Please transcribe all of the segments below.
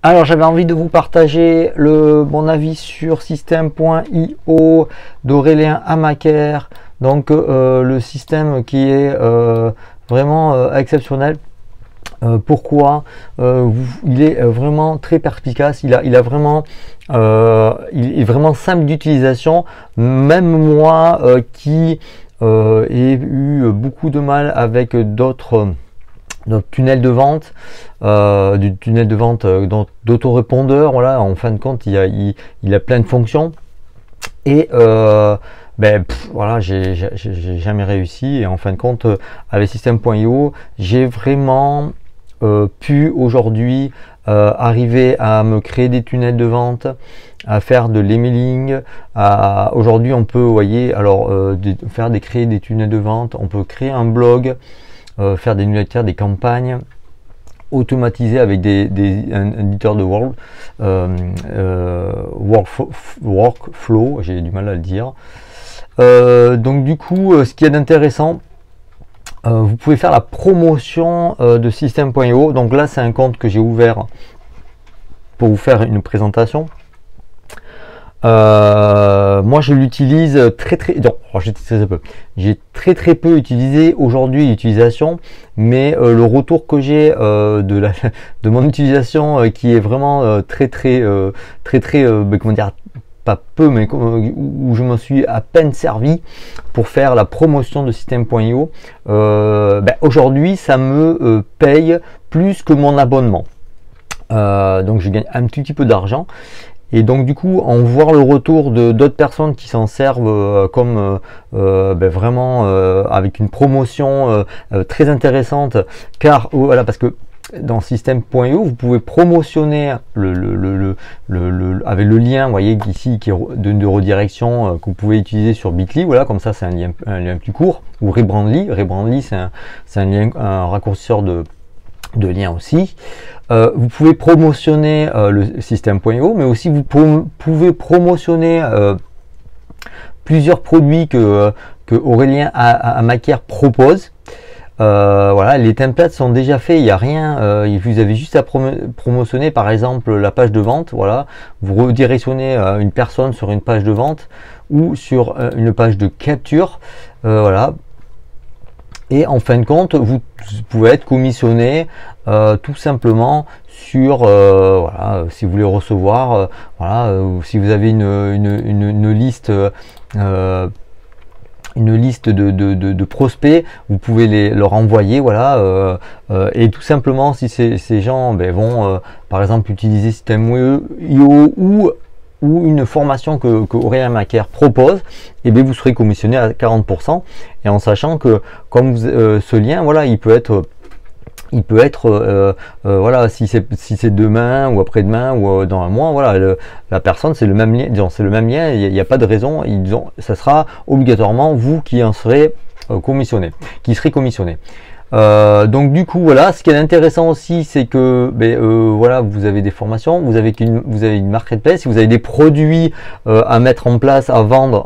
Alors j'avais envie de vous partager mon avis sur Système.io d'Aurélien Amaker, donc le système qui est vraiment exceptionnel. Pourquoi il est vraiment très perspicace, il est vraiment simple d'utilisation. Même moi qui ai eu beaucoup de mal avec d'autres tunnels de vente, d'autorépondeur, voilà, en fin de compte il a plein de fonctions et voilà, j'ai jamais réussi. Et en fin de compte avec Système.io j'ai vraiment pu aujourd'hui arriver à me créer des tunnels de vente, à faire de l'emailing. Aujourd'hui on peut, vous voyez, alors créer des tunnels de vente, on peut créer un blog, faire des newsletters, des campagnes automatisées avec un éditeur de workflow, j'ai du mal à le dire. Donc du coup, ce qu'il y a d'intéressant, vous pouvez faire la promotion de Système.io. Donc là, c'est un compte que j'ai ouvert pour vous faire une présentation. Moi je l'utilise j'ai très peu utilisé aujourd'hui l'utilisation, mais le retour que j'ai de mon utilisation qui est vraiment comment dire, pas peu, mais où je me suis à peine servi pour faire la promotion de Système.io, aujourd'hui ça me paye plus que mon abonnement, donc je gagne un petit peu d'argent. Et donc du coup, en voir le retour de d'autres personnes qui s'en servent comme vraiment avec une promotion très intéressante, car voilà, parce que dans Système.io vous pouvez promotionner avec le lien, vous voyez ici, qui est de redirection, que vous pouvez utiliser sur Bitly. Voilà, comme ça c'est un lien plus court, ou Rebrandly, c'est un raccourcisseur de liens aussi. Vous pouvez promotionner le Système.io, mais aussi vous pouvez promotionner plusieurs produits que Aurélien Amaker propose. Voilà, les templates sont déjà faits, il n'y a rien, vous avez juste à promotionner par exemple la page de vente. Voilà, vous redirectionnez une personne sur une page de vente ou sur une page de capture, voilà. Et en fin de compte, vous pouvez être commissionné tout simplement sur voilà, si vous voulez recevoir voilà, si vous avez une liste de prospects, vous pouvez leur envoyer, voilà, et tout simplement si ces gens vont par exemple utiliser Système.io ou une formation que Aurélien Amaker propose, et bien vous serez commissionné à 40%, et en sachant que comme ce lien, voilà, il peut être voilà, si c'est demain ou après-demain ou dans un mois, voilà, la personne, c'est le même lien, c'est le même lien, il n'y a pas de raison, ça sera obligatoirement vous qui en serez commissionné, donc du coup voilà, ce qui est intéressant aussi, c'est que voilà, vous avez des formations, vous avez une marketplace, si vous avez des produits à mettre en place, à vendre,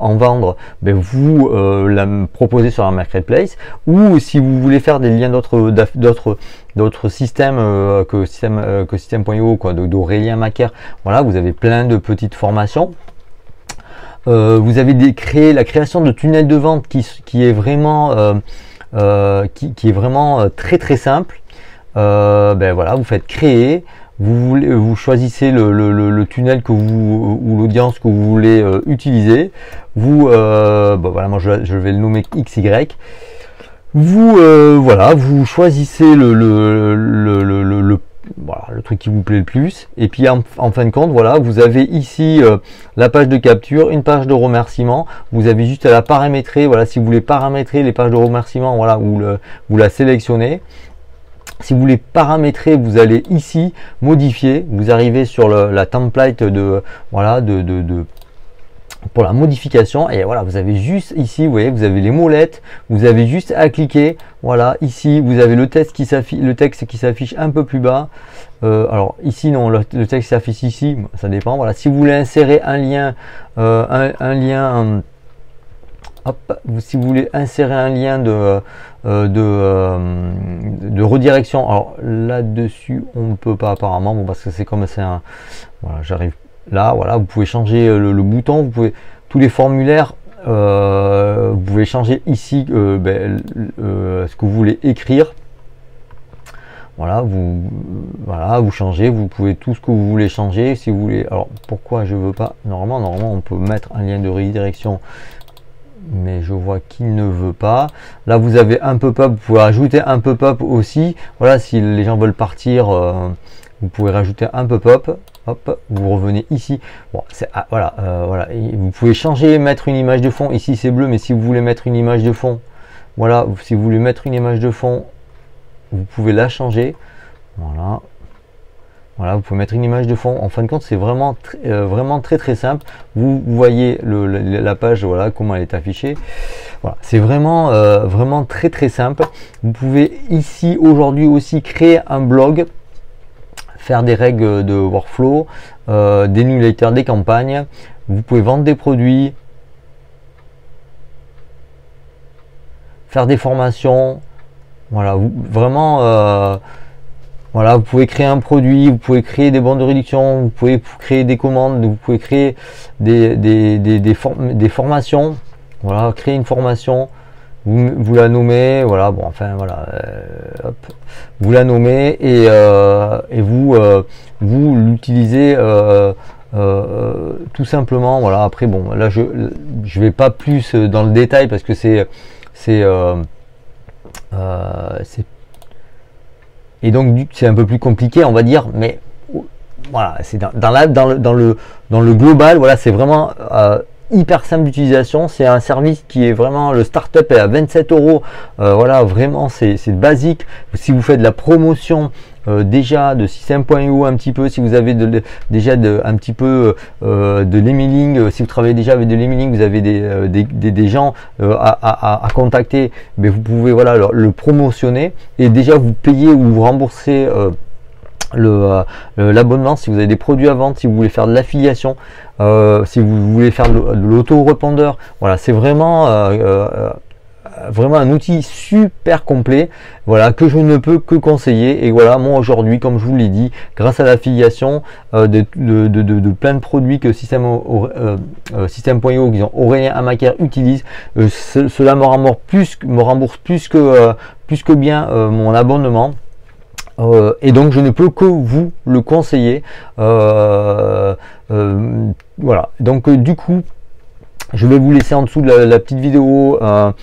vous la proposez sur la marketplace, ou si vous voulez faire des liens d'autres systèmes que Système.io, quoi, d'Aurélien Amaker, voilà, vous avez plein de petites formations. Vous avez créé la création de tunnels de vente qui est vraiment qui est vraiment très simple. Voilà, vous faites créer, vous choisissez le tunnel ou l'audience que vous voulez utiliser. Voilà, moi je vais le nommer XY. Voilà, vous choisissez voilà, le truc qui vous plaît le plus, et puis en fin de compte, voilà, vous avez ici la page de capture, une page de remerciement. Vous avez juste à la paramétrer. Voilà, si vous voulez paramétrer les pages de remerciement, voilà, vous la sélectionnez. Si vous voulez paramétrer, vous allez ici modifier, vous arrivez sur la template pour la modification, et voilà, vous avez juste ici, vous voyez, vous avez les molettes, vous avez juste à cliquer. Voilà, ici vous avez le texte qui s'affiche un peu plus bas. Alors ici non, le texte s'affiche ici, ça dépend. Voilà, si vous voulez insérer un lien hop, si vous voulez insérer un lien de redirection, alors là-dessus on ne peut pas apparemment, bon, parce que c'est comme c'est un, voilà, j'arrive là, voilà, vous pouvez changer le bouton, vous pouvez tous les formulaires, vous pouvez changer ici ce que vous voulez écrire. Voilà, vous changez, vous pouvez tout ce que vous voulez changer si vous voulez. Alors pourquoi je veux pas, normalement on peut mettre un lien de redirection, mais je vois qu'il ne veut pas. Là vous avez un pop-up, vous pouvez rajouter un pop-up aussi. Voilà, si les gens veulent partir, vous pouvez rajouter un pop-up. Hop, vous revenez ici. Bon, c'est voilà, voilà. Et vous pouvez changer, mettre une image de fond. Ici c'est bleu, mais si vous voulez mettre une image de fond, voilà, si vous voulez mettre une image de fond, vous pouvez la changer. Voilà. Voilà, vous pouvez mettre une image de fond. En fin de compte, c'est vraiment très simple. Vous voyez la page, voilà comment elle est affichée. Voilà, c'est vraiment très simple. Vous pouvez ici aujourd'hui aussi créer un blog, faire des règles de workflow, des newsletters, des campagnes. Vous pouvez vendre des produits, faire des formations. Voilà, vraiment. Voilà, vous pouvez créer un produit, vous pouvez créer des bons de réduction, vous pouvez créer des commandes, vous pouvez créer des formations. Voilà, créer une formation, vous la nommez, voilà, bon, enfin voilà, hop, vous la nommez et vous l'utilisez tout simplement. Voilà, après bon, là je vais pas plus dans le détail parce que c'est et donc c'est un peu plus compliqué, on va dire, mais voilà, c'est dans le global, voilà, c'est vraiment hyper simple d'utilisation. C'est un service qui est vraiment, le startup est à 27 €. Voilà, vraiment c'est basique. Si vous faites de la promotion déjà de Système.io un petit peu, si vous avez déjà un petit peu de l'emailing, si vous travaillez déjà avec de l'emailing, vous avez des gens à contacter, mais vous pouvez voilà le promotionner et déjà vous payez ou vous remboursez l'abonnement si vous avez des produits à vendre, si vous voulez faire de l'affiliation, si vous voulez faire de l'auto-répondeur. Voilà, c'est vraiment un outil super complet, voilà, que je ne peux que conseiller. Et voilà, moi aujourd'hui, comme je vous l'ai dit, grâce à l'affiliation de plein de produits que Système.io, disons Aurélien Amaker utilise, cela me rembourse plus que bien mon abonnement. Et donc je ne peux que vous le conseiller. Voilà, donc du coup je vais vous laisser en dessous de la petite vidéo un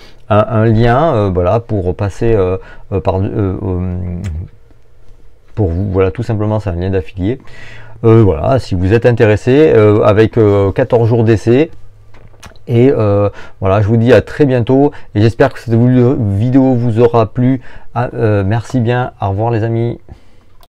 lien, voilà, pour passer pour vous, voilà, tout simplement c'est un lien d'affilié. Voilà, si vous êtes intéressé, avec 14 jours d'essai. Et voilà, je vous dis à très bientôt et j'espère que cette vidéo vous aura plu. Merci bien, au revoir les amis.